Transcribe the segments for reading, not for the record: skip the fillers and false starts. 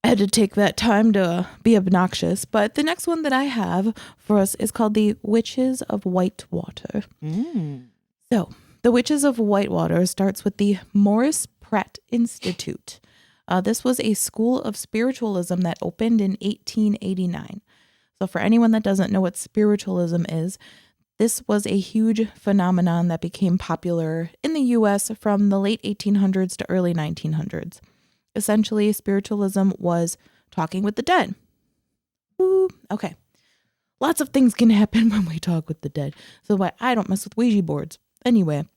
had to take that time to be obnoxious. But the next one that I have for us is called the Witches of Whitewater. So the Witches of Whitewater starts with the Morris Pratt Institute. This was a school of spiritualism that opened in 1889. So for anyone that doesn't know what spiritualism is, this was a huge phenomenon that became popular in the U.S. from the late 1800s to early 1900s. Essentially, spiritualism was talking with the dead. Ooh, okay. Lots of things can happen when we talk with the dead. So I don't mess with Ouija boards. Anyway.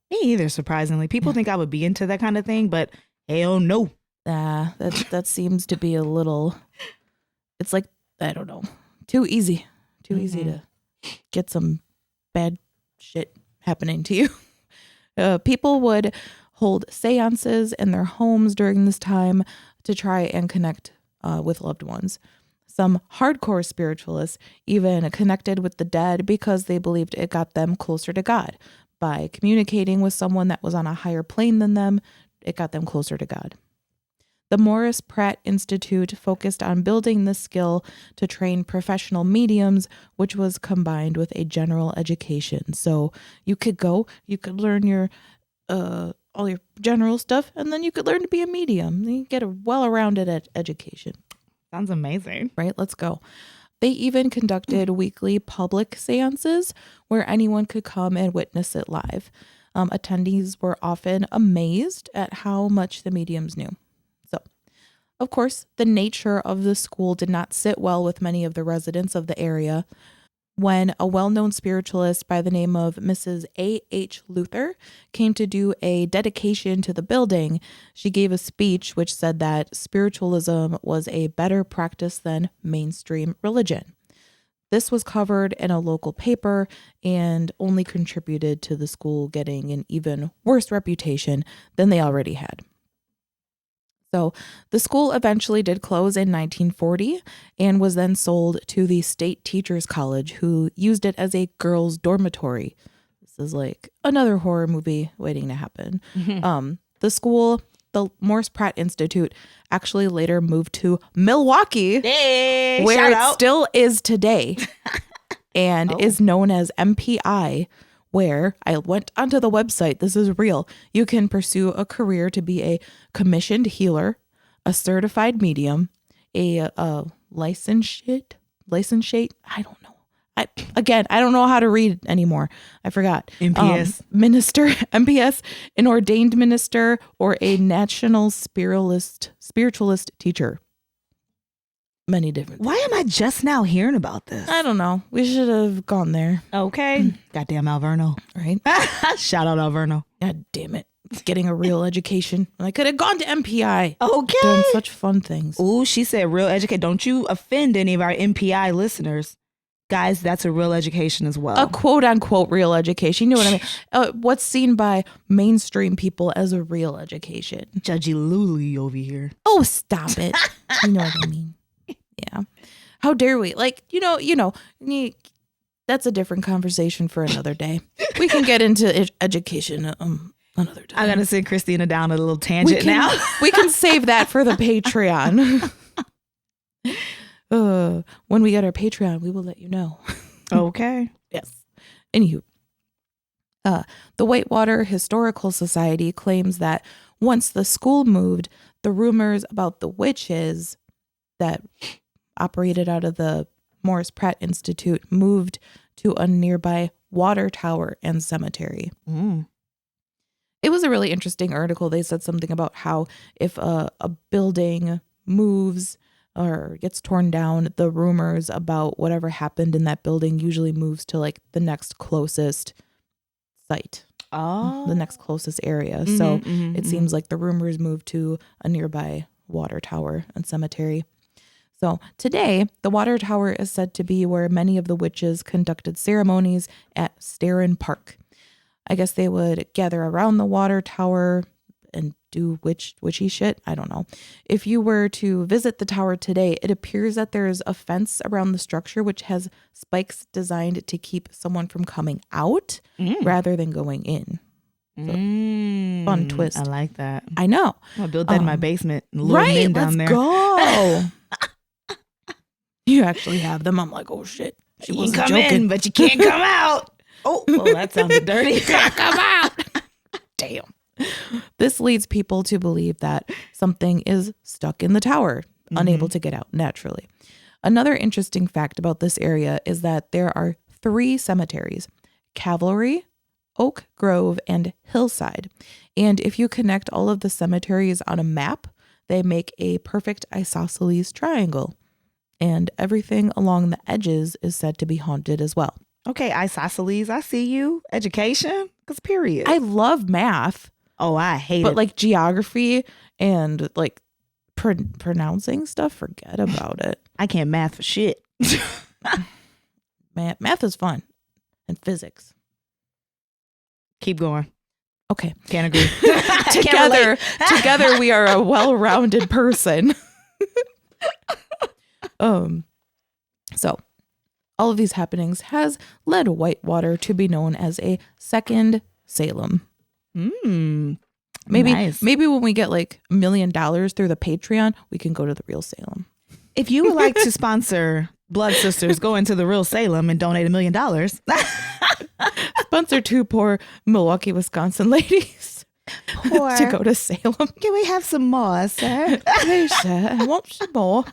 Me either, surprisingly. People think I would be into that kind of thing, but hell no. That seems to be a little, it's like, I don't know, too easy. Too easy to get some bad shit happening to you. People would hold seances in their homes during this time to try and connect with loved ones. Some hardcore spiritualists even connected with the dead because they believed it got them closer to God. By communicating with someone that was on a higher plane than them, it got them closer to God. The Morris Pratt Institute focused on building the skill to train professional mediums, which was combined with a general education. So you could learn your all your general stuff, and then you could learn to be a medium. You get a well-rounded education. Sounds amazing. Right? Let's go. They even conducted weekly public seances where anyone could come and witness it live. Attendees were often amazed at how much the mediums knew. So, of course, the nature of the school did not sit well with many of the residents of the area. When a well-known spiritualist by the name of Mrs. A.H. Luther came to do a dedication to the building, she gave a speech which said that spiritualism was a better practice than mainstream religion. This was covered in a local paper and only contributed to the school getting an even worse reputation than they already had. So the school eventually did close in 1940 and was then sold to the State Teachers College, who used it as a girls' dormitory. This is like another horror movie waiting to happen. The school, the Morris Pratt Institute, actually later moved to Milwaukee, where it still is today, and is known as MPI, where I went onto the website. This is real. You can pursue a career to be a commissioned healer, a certified medium, a licentiate. I don't know. I don't know how to read anymore. I forgot. MPS. Minister, MPS, an ordained minister, or a national spiritualist teacher. Many different. Why am I just now hearing about this? I don't know. We should have gone there. Okay. Goddamn Alverno. Right? Shout out Alverno. God damn it. Getting a real education. I could have gone to MPI. Okay. Doing such fun things. Ooh, she said real education. Don't you offend any of our MPI listeners. Guys, that's a real education as well. A quote unquote real education. You know what I mean? What's seen by mainstream people as a real education. Judgy Luli over here. Oh, stop it. You know what I mean? Yeah. How dare we? Like, that's a different conversation for another day. We can get into education another time. I'm going to send Christina down a little tangent now. We can save that for the Patreon. When we get our Patreon, we will let you know. Okay. Yes. Anywho, the Whitewater Historical Society claims that once the school moved, the rumors about the witches that operated out of the Morris Pratt Institute moved to a nearby water tower and cemetery. It was a really interesting article. They said something about how if a building moves or gets torn down, the rumors about whatever happened in that building usually moves to like the next closest site. The next closest area. It seems like the rumors moved to a nearby water tower and cemetery. So today, the water tower is said to be where many of the witches conducted ceremonies at Starren Park. I guess they would gather around the water tower and do witchy shit. I don't know. If you were to visit the tower today, it appears that there's a fence around the structure which has spikes designed to keep someone from coming out rather than going in. Fun twist. I like that. I know. I'm gonna build that in my basement. Right, Men down let's there. go. You actually have them. I'm like, oh shit. She You wasn't can come joking. in, but you can't come out. Oh, that sounded dirty. Can't come out. Damn. This leads people to believe that something is stuck in the tower, unable to get out naturally. Another interesting fact about this area is that there are 3 cemeteries: Cavalry, Oak Grove, and Hillside. And if you connect all of the cemeteries on a map, they make a perfect isosceles triangle. And everything along the edges is said to be haunted as well. Okay, isosceles, I see you. Education, because period. I love math. Oh, I hate it. But like geography and like pronouncing stuff, forget about it. I can't math for shit. Math is fun. And physics. Keep going. Okay. Can't agree. Together we are a well-rounded person. So all of these happenings has led Whitewater to be known as a second Salem. Maybe Maybe when we get like $1 million through the Patreon, we can go to the real Salem. If you would like to sponsor Blood Sisters, go into the real Salem and donate $1 million. Sponsor 2 poor Milwaukee, Wisconsin ladies to go to Salem. Can we have some more, sir? Please, sir, I want some more.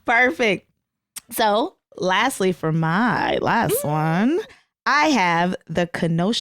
Perfect. So, lastly, for my last one, I have the Kenosha